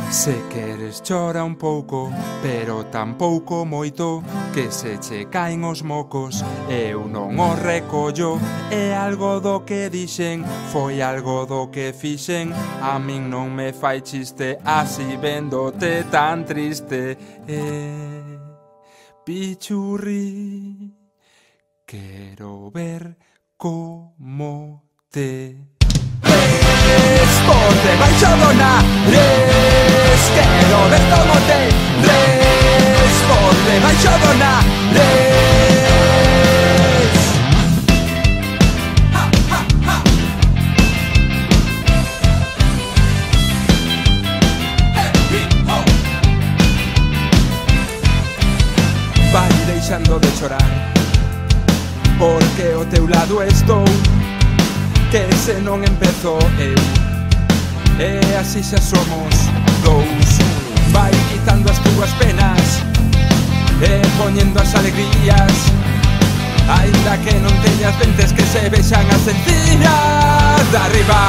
Se queres chora un pouco, pero tampouco moito, que se che caen os mocos, eu non os recollo. É algo do que dixen, foi algo do que fixen, a min non me fai chiste así véndote tan triste. Pichurri, quero ver como te res por debaixo do nariz. Quero ver como te res por debaixo do nariz. Vai deixando de chorar, porque ao teu lado estou, que se non empezo eu, e así xa somos dous. Vai quitando as túas penas e poñendo as alegrías, aínda que non teñas dentes que se vexan as encías de arriba.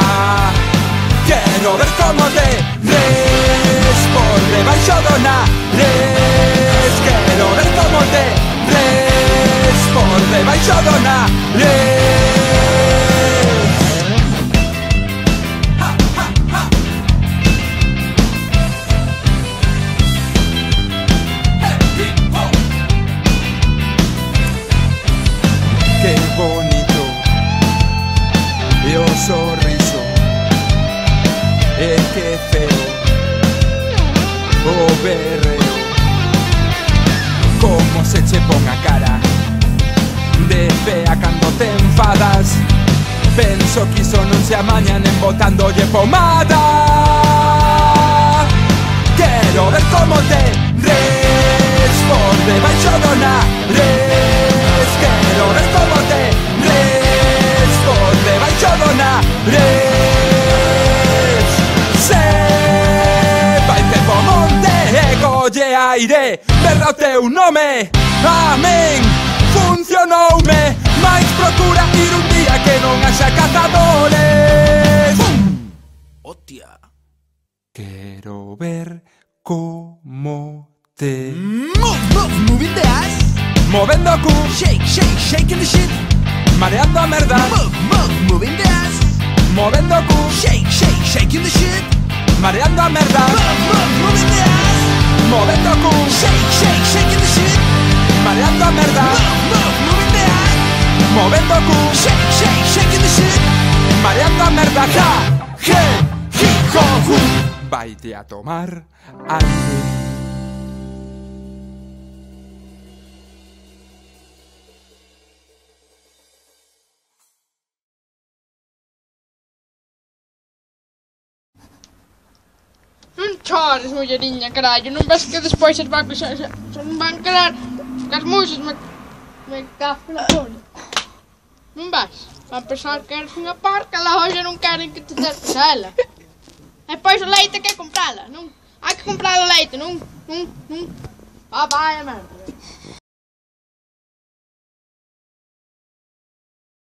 Quero ver como te res por debaixo do nariz. Quero ver como te res por debaixo do nariz. Bonito e o sorriso, e que feo o berreo, como se che pon a cara de fea cando te enfadas. Penso que iso non se amañan en botándolle pomada. Quero ver como te res por debaixo do nariz. Quero ver como te res por debaixo do nariz. Se vai tempo monte e colle aire, berra o teu nome, amén. Funcionoume, mais procura ir un día que non haxa cazadores. Hostia. Quero ver como te Moving the ass, movendo o cu, shake, shake, shaking the shit. mareando a merda, Moving the ass, movendo o cu, shake, shake, shaking the shit. mareando a merda, Moving the ass, movendo o cu, shake, shake, shaking the shit. mareando a merda, Moving the ass, movendo o cu, shake, shake, shaking the shit. mareando a merda. Ja, je, hi, jo, ju. Vaite a tomar aire. Non chores, mulleriña, carallo. Non ves que despois as vacas xa non van querer que as muxas me cafen na zona. Non vas? Van pensar que eres unha parca, la hoxe non queren que te des ela. E depois o leite que comprala, non? Hai que comprar o leite, non? Vai a merda.